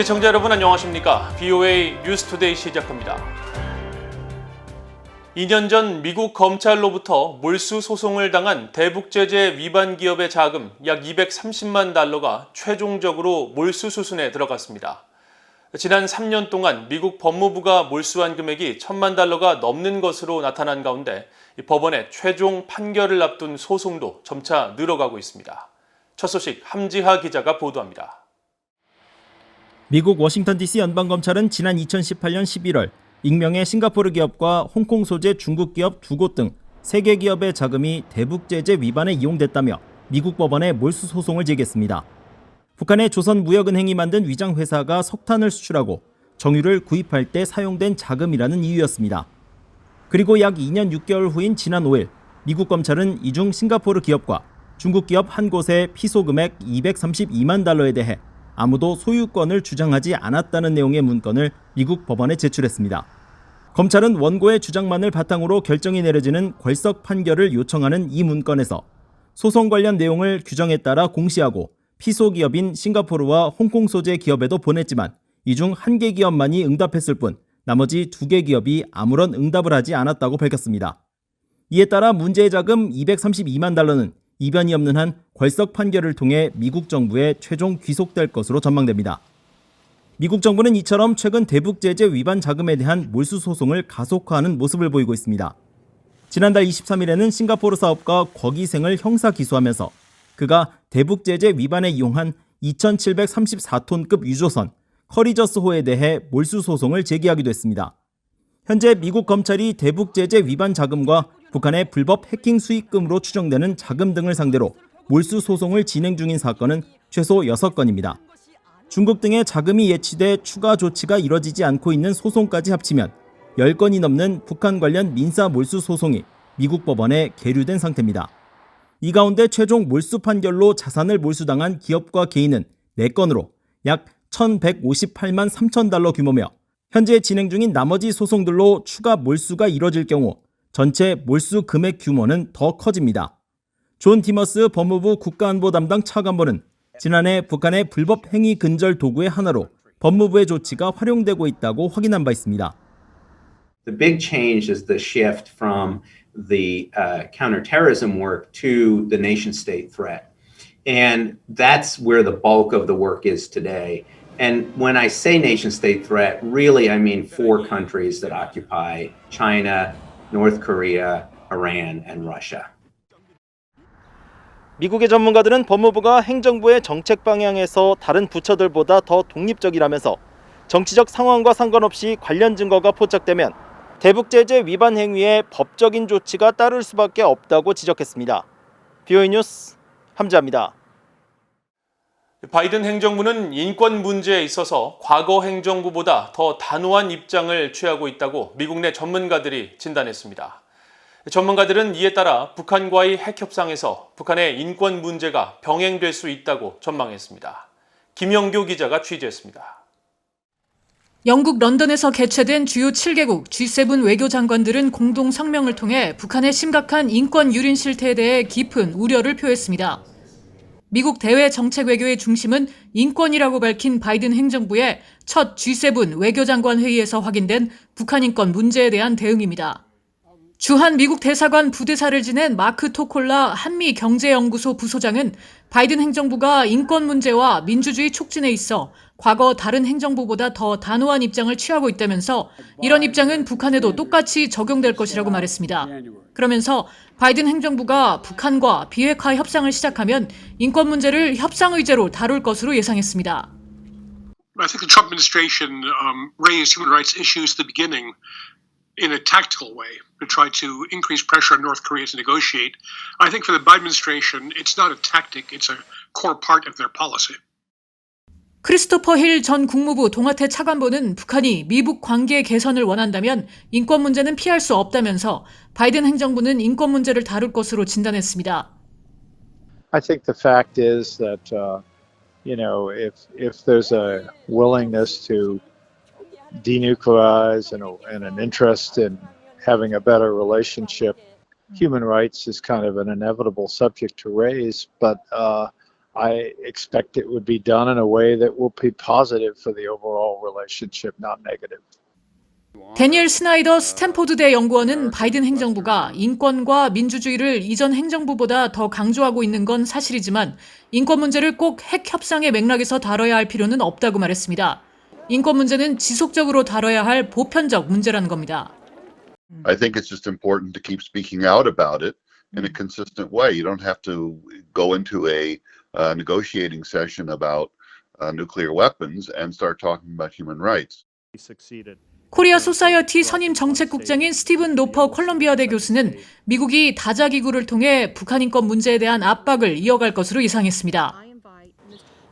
시청자 여러분 안녕하십니까? BOA 뉴스투데이 시작합니다. 2년 전 미국 검찰로부터 몰수 소송을 당한 대북제재 위반 기업의 자금 약 230만 달러가 최종적으로 몰수 수순에 들어갔습니다. 지난 3년 동안 미국 법무부가 몰수한 금액이 1,000만 달러가 넘는 것으로 나타난 가운데 법원의 최종 판결을 앞둔 소송도 점차 늘어가고 있습니다. 첫 소식 함지하 기자가 보도합니다. 미국 워싱턴 DC 연방검찰은 지난 2018년 11월 익명의 싱가포르 기업과 홍콩 소재 중국 기업 2곳 등 3개 기업의 자금이 대북제재 위반에 이용됐다며 미국 법원에 몰수 소송을 제기했습니다. 북한의 조선무역은행이 만든 위장회사가 석탄을 수출하고 정유를 구입할 때 사용된 자금이라는 이유였습니다. 그리고 약 2년 6개월 후인 지난 5일 미국 검찰은 이중 싱가포르 기업과 중국 기업 한 곳의 피소 금액 232만 달러에 대해 아무도 소유권을 주장하지 않았다는 내용의 문건을 미국 법원에 제출했습니다. 검찰은 원고의 주장만을 바탕으로 결정이 내려지는 궐석 판결을 요청하는 이 문건에서 소송 관련 내용을 규정에 따라 공시하고 피소 기업인 싱가포르와 홍콩 소재 기업에도 보냈지만 이 중 1개 기업만이 응답했을 뿐 나머지 2개 기업이 아무런 응답을 하지 않았다고 밝혔습니다. 이에 따라 문제의 자금 232만 달러는 이변이 없는 한 궐석 판결을 통해 미국 정부에 최종 귀속될 것으로 전망됩니다. 미국 정부는 이처럼 최근 대북제재 위반 자금에 대한 몰수 소송을 가속화하는 모습을 보이고 있습니다. 지난달 23일에는 싱가포르 사업가 곽이생을 형사 기소하면서 그가 대북제재 위반에 이용한 2,734톤급 유조선 커리저스호에 대해 몰수 소송을 제기하기도 했습니다. 현재 미국 검찰이 대북제재 위반 자금과 북한의 불법 해킹 수익금으로 추정되는 자금 등을 상대로 몰수 소송을 진행 중인 사건은 최소 6건입니다. 중국 등의 자금이 예치돼 추가 조치가 이뤄지지 않고 있는 소송까지 합치면 10건이 넘는 북한 관련 민사 몰수 소송이 미국 법원에 계류된 상태입니다. 이 가운데 최종 몰수 판결로 자산을 몰수당한 기업과 개인은 4건으로 약 1,158만 3천 달러 규모며 현재 진행 중인 나머지 소송들로 추가 몰수가 이뤄질 경우 전체 몰수 금액 규모는 더 커집니다. 존 티머스 법무부 국가안보 담당 차관보는 지난해 북한의 불법 행위 근절 도구의 하나로 법무부의 조치가 활용되고 있다고 확인한 바 있습니다. The big change is the shift from the counterterrorism work to the nation-state threat. And that's where the bulk of the work is today. And when I say nation-state threat, really I mean 4 countries that occupy China, North Korea, Iran, and Russia. 미국의 전문가들은 법무부가 행정부의 정책 방향에서 다른 부처들보다 더 독립적이라면서 정치적 상황과 상관없이 관련 증거가 포착되면 대북제재 위반 행위에 법적인 조치가 따를 수밖에 없다고 지적했습니다. BOA 뉴스 함지하입니다. 바이든 행정부는 인권 문제에 있어서 과거 행정부보다 더 단호한 입장을 취하고 있다고 미국 내 전문가들이 진단했습니다. 전문가들은 이에 따라 북한과의 핵 협상에서 북한의 인권 문제가 병행될 수 있다고 전망했습니다. 김영교 기자가 취재했습니다. 영국 런던에서 개최된 주요 7개국 G7 외교장관들은 공동 성명을 통해 북한의 심각한 인권 유린 실태에 대해 깊은 우려를 표했습니다. 미국 대외 정책 외교의 중심은 인권이라고 밝힌 바이든 행정부의 첫 G7 외교장관 회의에서 확인된 북한 인권 문제에 대한 대응입니다. 주한 미국 대사관 부대사를 지낸 마크 토콜라 한미경제연구소 부소장은 바이든 행정부가 인권 문제와 민주주의 촉진에 있어 과거 다른 행정부보다 더 단호한 입장을 취하고 있다면서 이런 입장은 북한에도 똑같이 적용될 것이라고 말했습니다. 그러면서 바이든 행정부가 북한과 비핵화 협상을 시작하면 인권 문제를 협상 의제로 다룰 것으로 예상했습니다. I think the Trump administration raised human rights issues at the beginning in a tactical way to try to increase pressure on North Korea to negotiate. I think for the Biden administration, it's not a tactic, it's a core part of their policy. 크리스토퍼 힐 전 국무부 동아태 차관보는 북한이 미북 관계 개선을 원한다면 인권 문제는 피할 수 없다면서 바이든 행정부는 인권 문제를 다룰 것으로 진단했습니다. I think the fact is that if there's a willingness to denuclearize and an interest in having a better relationship, human rights is kind of an inevitable subject to raise, but I expect it would be done in a way that will be positive for the overall relationship, not negative. 데니엘 스나이더 스탠포드대 연구원은 바이든 행정부가 인권과 민주주의를 이전 행정부보다 더 강조하고 있는 건 사실이지만 인권 문제를 꼭 핵 협상의 맥락에서 다뤄야 할 필요는 없다고 말했습니다. 인권 문제는 지속적으로 다뤄야 할 보편적 문제라는 겁니다. I think it's just important to keep speaking out about it in a consistent way. You don't have to go into a negotiating session about nuclear weapons and start talking about human rights. 코리아 소사이어티 선임 정책국장인 스티븐 노퍼 콜럼비아대 교수는 미국이 다자기구를 통해 북한 인권 문제에 대한 압박을 이어갈 것으로 예상했습니다.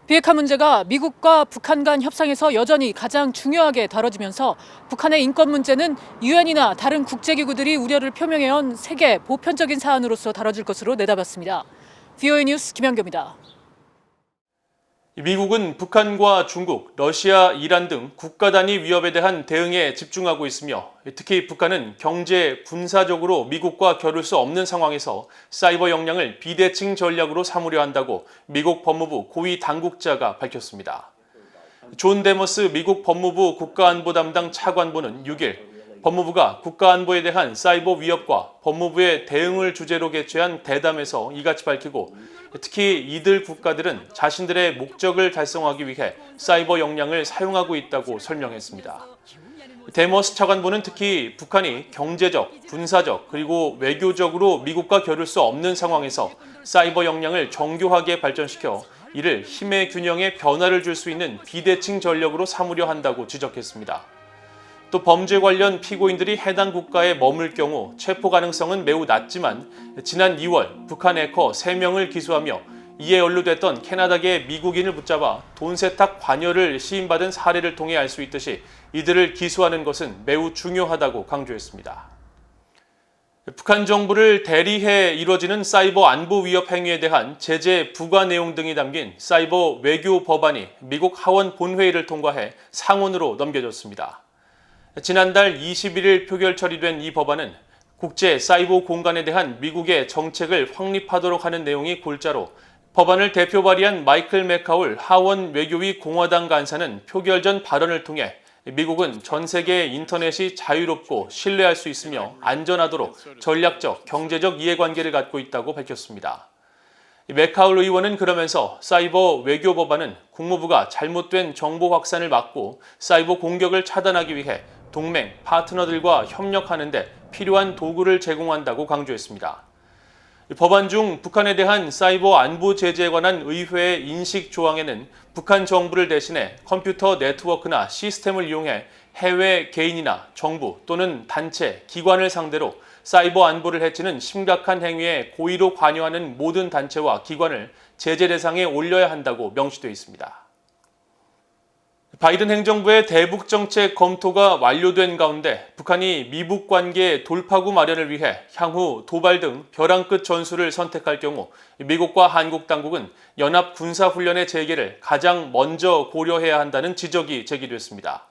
비핵화 문제가 미국과 북한 간 협상에서 여전히 가장 중요하게 다뤄지면서 북한의 인권 문제는 유엔이나 다른 국제기구들이 우려를 표명해온 세계 보편적인 사안으로서 다뤄질 것으로 내다봤습니다. VOA 뉴스 김현교입니다. 미국은 북한과 중국, 러시아, 이란 등 국가 단위 위협에 대한 대응에 집중하고 있으며 특히 북한은 경제, 군사적으로 미국과 겨룰 수 없는 상황에서 사이버 역량을 비대칭 전략으로 삼으려 한다고 미국 법무부 고위 당국자가 밝혔습니다. 존 데머스 미국 법무부 국가안보 담당 차관보는 6일 법무부가 국가안보에 대한 사이버 위협과 법무부의 대응을 주제로 개최한 대담에서 이같이 밝히고 특히 이들 국가들은 자신들의 목적을 달성하기 위해 사이버 역량을 사용하고 있다고 설명했습니다. 데머스 차관보는 특히 북한이 경제적, 군사적 그리고 외교적으로 미국과 겨룰 수 없는 상황에서 사이버 역량을 정교하게 발전시켜 이를 힘의 균형에 변화를 줄 수 있는 비대칭 전력으로 삼으려 한다고 지적했습니다. 또 범죄 관련 피고인들이 해당 국가에 머물 경우 체포 가능성은 매우 낮지만 지난 2월 북한 해커 3명을 기소하며 이에 연루됐던 캐나다계 미국인을 붙잡아 돈 세탁 관여를 시인받은 사례를 통해 알 수 있듯이 이들을 기소하는 것은 매우 중요하다고 강조했습니다. 북한 정부를 대리해 이뤄지는 사이버 안보 위협 행위에 대한 제재 부과 내용 등이 담긴 사이버 외교 법안이 미국 하원 본회의를 통과해 상원으로 넘겨졌습니다. 지난달 21일 표결 처리된 이 법안은 국제 사이버 공간에 대한 미국의 정책을 확립하도록 하는 내용이 골자로 법안을 대표 발의한 마이클 맥카울 하원 외교위 공화당 간사는 표결 전 발언을 통해 미국은 전 세계의 인터넷이 자유롭고 신뢰할 수 있으며 안전하도록 전략적, 경제적 이해관계를 갖고 있다고 밝혔습니다. 맥카울 의원은 그러면서 사이버 외교 법안은 국무부가 잘못된 정보 확산을 막고 사이버 공격을 차단하기 위해 동맹, 파트너들과 협력하는 데 필요한 도구를 제공한다고 강조했습니다. 법안 중 북한에 대한 사이버 안보 제재에 관한 의회의 인식 조항에는 북한 정부를 대신해 컴퓨터 네트워크나 시스템을 이용해 해외 개인이나 정부 또는 단체, 기관을 상대로 사이버 안보를 해치는 심각한 행위에 고의로 관여하는 모든 단체와 기관을 제재 대상에 올려야 한다고 명시되어 있습니다. 바이든 행정부의 대북 정책 검토가 완료된 가운데 북한이 미북 관계 돌파구 마련을 위해 향후 도발 등 벼랑 끝 전술을 선택할 경우 미국과 한국 당국은 연합 군사훈련의 재개를 가장 먼저 고려해야 한다는 지적이 제기됐습니다.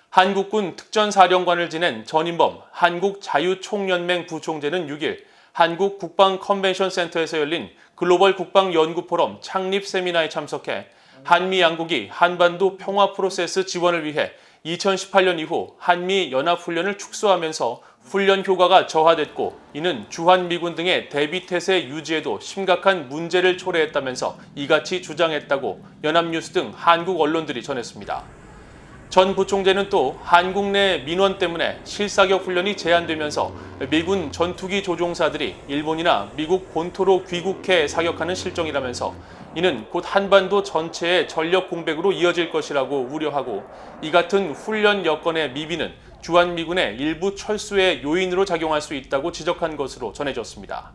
한국군 특전사령관을 지낸 전인범 한국자유총연맹 부총재는 6일 한국 국방컨벤션센터에서 열린 글로벌 국방연구포럼 창립 세미나에 참석해 한미 양국이 한반도 평화 프로세스 지원을 위해 2018년 이후 한미 연합훈련을 축소하면서 훈련 효과가 저하됐고 이는 주한미군 등의 대비태세 유지에도 심각한 문제를 초래했다면서 이같이 주장했다고 연합뉴스 등 한국 언론들이 전했습니다. 전 부총재는 또 한국 내 민원 때문에 실사격 훈련이 제한되면서 미군 전투기 조종사들이 일본이나 미국 본토로 귀국해 사격하는 실정이라면서 이는 곧 한반도 전체의 전력 공백으로 이어질 것이라고 우려하고 이 같은 훈련 여건의 미비는 주한미군의 일부 철수의 요인으로 작용할 수 있다고 지적한 것으로 전해졌습니다.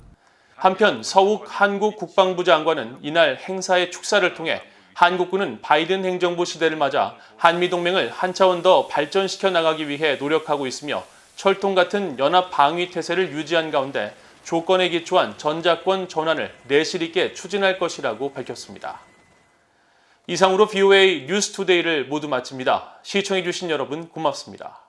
한편 서욱 한국 국방부 장관은 이날 행사의 축사를 통해 한국군은 바이든 행정부 시대를 맞아 한미동맹을 한 차원 더 발전시켜 나가기 위해 노력하고 있으며 철통 같은 연합 방위 태세를 유지한 가운데 조건에 기초한 전자권 전환을 내실 있게 추진할 것이라고 밝혔습니다. 이상으로 VOA 뉴스투데이를 모두 마칩니다. 시청해주신 여러분 고맙습니다.